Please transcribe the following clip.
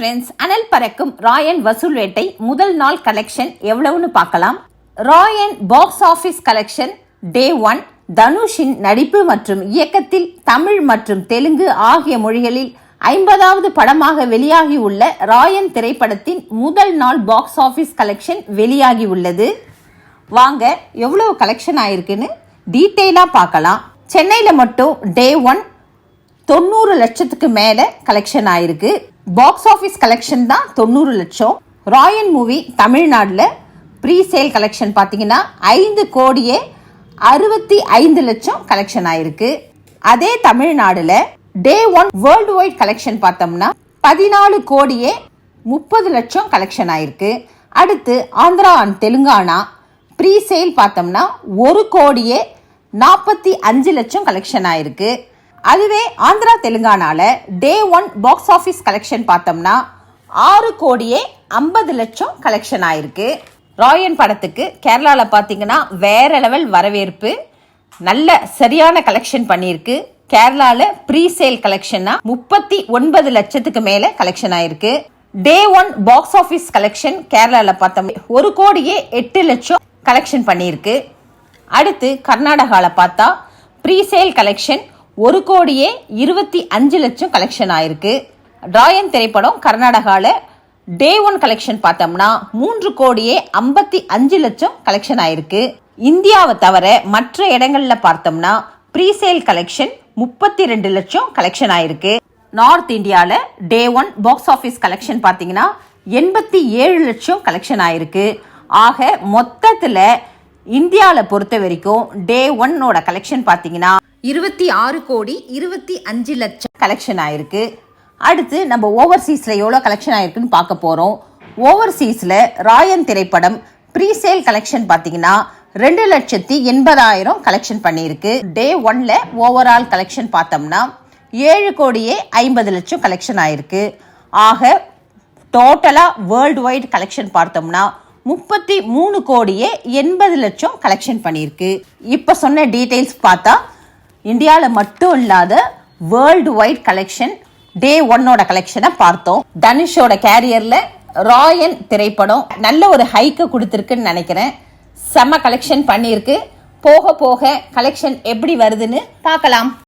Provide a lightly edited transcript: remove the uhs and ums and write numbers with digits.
Friends, அனல் பறக்கும் ராயன் வசூல் வேட்டை முதல் நாள் கலெக்ஷன் எவ்வளவுன்னு பார்க்கலாம். ராயன் பாக்ஸ் ஆபீஸ் கலெக்ஷன் டே 1 தனுஷின் நடிப்பு மற்றும் இயக்கத்தில் தமிழ் மற்றும் தெலுங்கு ஆகிய மொழிகளில் 50வது படமாக வெளியாகி உள்ள ராயன் திரைப்படத்தின் முதல் நாள் பாக்ஸ் ஆபீஸ் கலெக்ஷன் வெளியாகி உள்ளது. வாங்க எவ்வளவு கலெக்ஷன் ஆயிருக்குன்னு டீட்டெயிலா பார்க்கலாம். சென்னையில் மட்டும் டே 1 90 லட்சத்துக்கு மேல கலெக்ஷன் ஆயிருக்கு. பாக்ஸ் ஆபீஸ் கலெக்ஷன் தான் 90 லட்சம். ராயன் மூவி தமிழ்நாடுல ப்ரீ சேல் கலெக்ஷன் பார்த்தீங்கன்னா 5 கோடியே 65 லட்சம் கலெக்ஷன் ஆயிருக்கு. அதே தமிழ்நாடுல டே 1 வேர்ல்டு வைட் கலெக்ஷன் பார்த்தோம்னா 14 கோடியே 30 லட்சம் கலெக்ஷன் ஆயிருக்கு. அடுத்து Andhra and Telangana pre sale பார்த்தோம்னா 1 கோடியே 45 லட்சம் கலெக்ஷன் ஆயிருக்கு. அதுவே ஆந்திரா தெலுங்கானால டே 1 பாக்ஸ் ஆபீஸ் கலெக்ஷன் பார்த்தோம்னா 6 கோடியே 50 லட்சம் கலெக்ஷன் ஆயிருக்கு. ராயன் படத்துக்கு கேரளால பாத்தீங்கன்னா வேற லெவல் வரவேற்பு, நல்ல சரியான கலெக்ஷன் பண்ணியிருக்கு. கேரளால ப்ரீ சேல் கலெக்ஷனா 39 லட்சத்துக்கு மேல கலெக்ஷன் ஆயிருக்கு. டே 1 பாக்ஸ் ஆபீஸ் கலெக்ஷன் கேரளால பார்த்தோம் 1 கோடியே 8 லட்சம் கலெக்ஷன் பண்ணியிருக்கு. அடுத்து கர்நாடகால பார்த்தா ப்ரீ சேல் கலெக்ஷன் 1 கோடியே 25 லட்சம் கலெக்ஷன் ஆயிருக்கு. ராயன் திரைப்படம் கர்நாடகால டே 1 கலெக்ஷன் பார்த்தோம்னா 3 கோடியே 55 லட்சம் கலெக்ஷன் ஆயிருக்கு. இந்தியாவை தவிர மற்ற இடங்கள்ல பார்த்தோம்னா ப்ரீ சேல் கலெக்ஷன் 32 லட்சம் கலெக்ஷன் ஆயிருக்கு. நார்த் இந்தியால டே 1 பாக்ஸ் ஆபீஸ் கலெக்ஷன் பார்த்தீங்கன்னா 87 லட்சம் கலெக்ஷன் ஆயிருக்கு. ஆக மொத்தத்துல இந்தியாவில் பொறுத்த வரைக்கும் டே 1 கலெக்ஷன் பார்த்தீங்கன்னா 26 கோடி 25 லட்சம் கலெக்ஷன் ஆயிருக்கு. அடுத்து நம்ம ஓவர்சீஸ்ல எவ்வளோ கலெக்ஷன் ஆயிருக்குன்னு பார்க்க போறோம். ஓவர்சீஸ்ல ராயன் திரைப்படம் ப்ரீ சேல் கலெக்ஷன் பார்த்தீங்கன்னா 2,80,000 கலெக்ஷன் பண்ணியிருக்கு. டே 1 ஓவரால் கலெக்ஷன் பார்த்தோம்னா 7 கோடியே 50 லட்சம் கலெக்ஷன் ஆயிருக்கு. ஆக டோட்டலா வேர்ல்டு வைட் கலெக்ஷன் பார்த்தோம்னா 33 கோடியே 80 லட்சம் கலெக்ஷன் பண்ணியிருக்கு. இப்போ சொன்ன டீடைல்ஸ் பார்த்தா இந்தியாவில் மட்டும் இல்லாத வேர்ல்டு வைட் கலெக்ஷன் டே 1 கலெக்ஷனை பார்த்தோம். தனுஷோட கேரியர்ல ராயன் திரைப்படம் நல்ல ஒரு ஹைக்க கொடுத்துருக்குன்னு நினைக்கிறேன். செம்ம கலெக்ஷன் பண்ணியிருக்கு. போக போக கலெக்ஷன் எப்படி வருதுன்னு பார்க்கலாம்.